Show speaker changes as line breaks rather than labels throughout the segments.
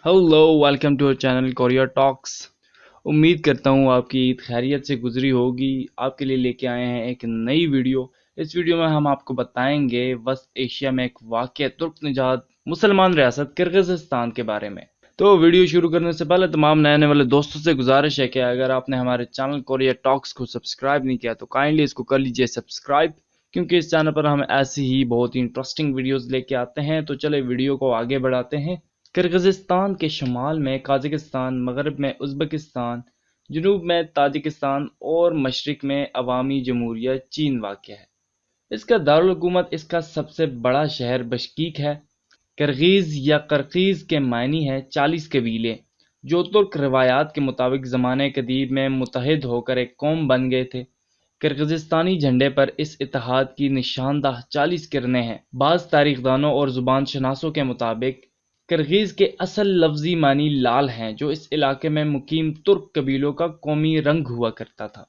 Hello, welcome to our channel Korea talks. उम्मीद करता हूँ आपकी ईद खैरियत से गुजरी होगी। आपके लिए लेके आए हैं एक नई वीडियो। इस वीडियो में हम आपको बताएंगे वस्त एशिया में एक वाक़या तुर्क निजात मुसलमान रियासत किर्गिज़स्तान के बारे में। तो वीडियो शुरू करने से पहले तमाम नए आने वाले दोस्तों से गुजारिश है कि अगर आपने हमारे चैनल कोरिया टॉक्स को सब्सक्राइब नहीं किया तो काइंडली इसको कर लीजिए सब्सक्राइब, क्योंकि इस चैनल पर हम ऐसी ही बहुत ही इंटरेस्टिंग वीडियोस लेके आते हैं। तो चले वीडियो को आगे बढ़ाते हैं। किर्गिज़स्तान के शुमाल में काज़ाकिस्तान, मगरब में उज़्बेकिस्तान, जनूब में ताजिकिस्तान और मशरिक में अवामी जमहूरिया चीन वाक़ है। इसका दारुल हुकूमत इसका सबसे बड़ा शहर बशकीक है। किर्गिज़ या करकीज़ के मायनी है 40 कबीले, जो तुर्क रवायात के मुताबिक ज़माने कदीम में मुत्तहिद होकर एक कौम बन गए थे। किर्गिज़स्तानी झंडे पर इस इत्तेहाद की निशानदाह 40 किरणें हैं। बाज़ तारीखदानों और ज़ुबान शनासों के मुताबिक किर्गिज़ के असल लफ्ज़ी मानी लाल हैं, जो इस इलाके में मुकीम तुर्क कबीलों का कौमी रंग हुआ करता था।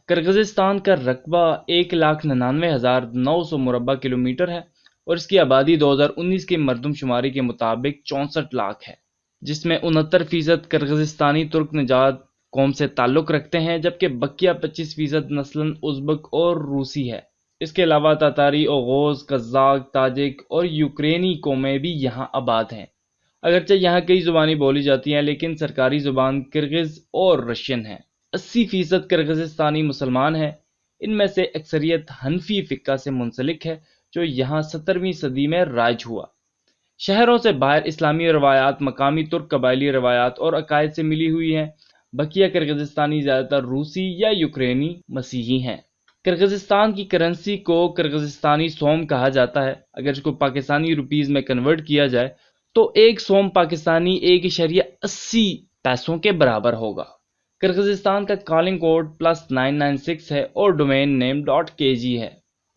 किर्गिज़स्तान का रकबा 1,99,900 मुरबा किलोमीटर है और इसकी आबादी 2019 की मरदमशुमारी के मुताबिक 64 लाख है, जिसमें 69% किर्गिज़स्तानी तुर्क निजात कौम से ताल्लुक़ रखते हैं, जबकि बकिया 25% नस्लन उज़्बक और रूसी है। इसके अलावा तातारी, ओगोज़, कज़ाक, ताजिक और यूक्रेनी कौमें भी यहाँ आबाद हैं। अगरचे यहाँ कई ज़ुबानी बोली जाती हैं, लेकिन सरकारी ज़ुबान किर्गिज़ और रशियन है। 80% किर्गिज़स्तानी मुसलमान हैं। इनमें से अक्सरियत हनफी फ़िक्का से मुंसलिक है, जो यहाँ 17वीं सदी में राइज हुआ। शहरों से बाहर इस्लामी रवायात, मकामी तुर्क कबायली रवायात और अकायद से मिली हुई हैं। बकिया किर्गिज़स्तानी ज़्यादातर रूसी या यूक्रेनी मसीही हैं। किर्गिज़स्तान की करेंसी को किर्गिज़स्तानी सोम कहा जाता है। अगर इसको पाकिस्तानी रुपीज़ में कन्वर्ट किया जाए तो एक सोम पाकिस्तानी 1.80 पैसों के बराबर होगा। किर्गिज़स्तान का कॉलिंग कोड +996 है और डोमेन नेम .kg है।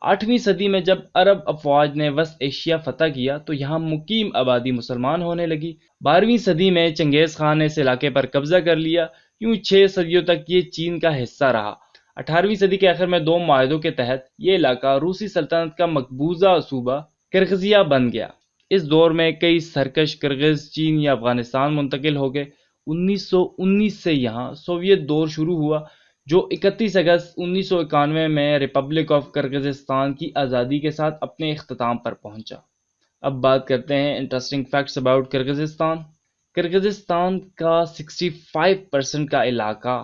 8वीं सदी में जब अरब अफवाज ने वस्त एशिया फतह किया तो यहाँ मुकीम आबादी मुसलमान होने लगी। 12वीं सदी में चंगेज़ खान ने इस इलाके पर कब्जा कर लिया। यूं 6 सदियों तक ये चीन का हिस्सा रहा। 18वीं सदी के आखिर में 2 माहिदों के तहत ये इलाका रूसी सल्तनत का मकबूजा सूबा किर्गिज़िया बन गया। इस दौर में कई सरकश किर्गिज़ चीन या अफगानिस्तान मुंतकिल हो गए। 1919 से यहाँ सोवियत दौर शुरू हुआ, जो 31 अगस्त 1991 में रिपब्लिक ऑफ किर्गिज़स्तान की आज़ादी के साथ अपने इख्तिताम पर पहुंचा। अब बात करते हैं interesting facts about Kyrgyzstan. Kyrgyzstan का 65% का इलाका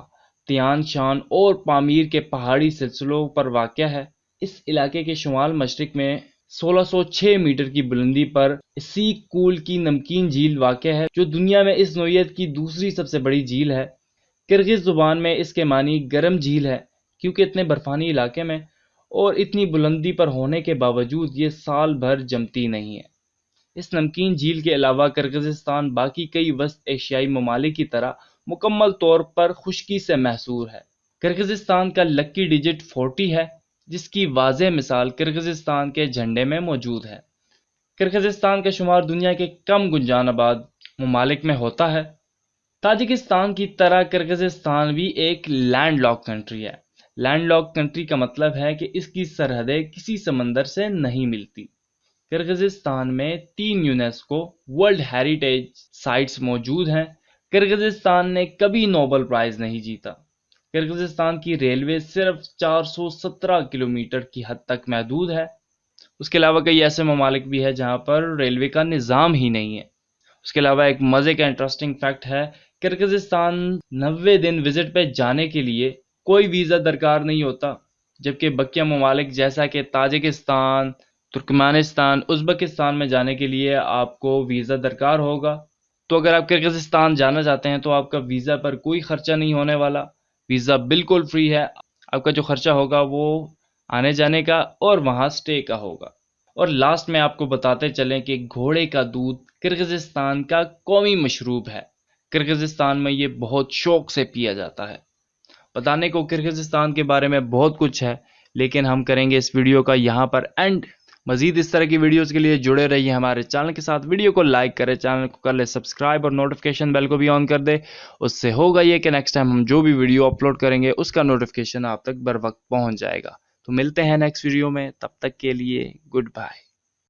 तियान शान और पामीर के पहाड़ी सिलसिलों पर वाक़या है। इस इलाके के शुमाल मशरिक में 1606 मीटर की बुलंदी पर सी कूल की नमकीन झील वाक़या है, जो दुनिया में इस नोयत की दूसरी सबसे बड़ी झील है। किर्गिज़ ज़ुबान में इसके मानी गर्म झील है, क्योंकि इतने बर्फानी इलाके में और इतनी बुलंदी पर होने के बावजूद ये साल भर जमती नहीं है। इस नमकीन झील के अलावा किर्गिज़स्तान बाकी कई वस्त एशियाई ममालिक की तरह मुकम्मल तौर पर खुश्की से महसूर है। किर्गिज़स्तान का लकी डिजिट 40 है, जिसकी वाज़ेह मिसाल किर्गिज़स्तान के झंडे में मौजूद है। किर्गिज़स्तान का शुमार दुनिया के कम गुंजान आबाद ममालिक में होता है। ताजिकिस्तान की तरह किर्गिज़स्तान भी एक लैंड लॉक कंट्री है। लैंड लॉक कंट्री का मतलब है कि इसकी सरहदें किसी समंदर से नहीं मिलती। किर्गिज़स्तान में 3 यूनेस्को वर्ल्ड हेरिटेज साइट्स मौजूद हैं। किर्गिज़स्तान ने कभी नोबेल प्राइज़ नहीं जीता। किर्गिज़स्तान की रेलवे सिर्फ 417 किलोमीटर की हद तक महदूद है। उसके अलावा कई ऐसे ममालिक भी हैं जहाँ पर रेलवे का निज़ाम ही नहीं है। उसके अलावा एक मज़े का इंटरेस्टिंग फैक्ट है, किर्गिज़स्तान 90 दिन विज़िट पे जाने के लिए कोई वीज़ा दरकार नहीं होता, जबकि बकिया ममालिक जैसा कि ताजिकिस्तान, तुर्कमेनिस्तान, उज़्बेकिस्तान में जाने के लिए आपको वीज़ा दरकार होगा। तो अगर आप किर्गिज़स्तान जाना चाहते हैं तो आपका वीज़ा पर कोई ख़र्चा नहीं होने वाला। वीज़ा बिल्कुल फ्री है। आपका जो ख़र्चा होगा वो आने जाने का और वहाँ स्टे का होगा। और लास्ट में आपको बताते चलें कि घोड़े का दूध किर्गिज़स्तान का कौमी मशरूब है। किर्गिज़स्तान में ये बहुत शौक से पिया जाता है। बताने को किर्गिज़स्तान के बारे में बहुत कुछ है, लेकिन हम करेंगे इस वीडियो का यहाँ पर एंड। मज़ीद इस तरह की वीडियोस के लिए जुड़े रहिए हमारे चैनल के साथ। वीडियो को लाइक करें, चैनल को कर ले सब्सक्राइब और नोटिफिकेशन बेल को भी ऑन कर दे। उससे होगा ये कि नेक्स्ट टाइम हम जो भी वीडियो अपलोड करेंगे उसका नोटिफिकेशन आप तक बर वक्त पहुँच जाएगा। तो मिलते हैं नेक्स्ट वीडियो में, तब तक के लिए गुड बाय।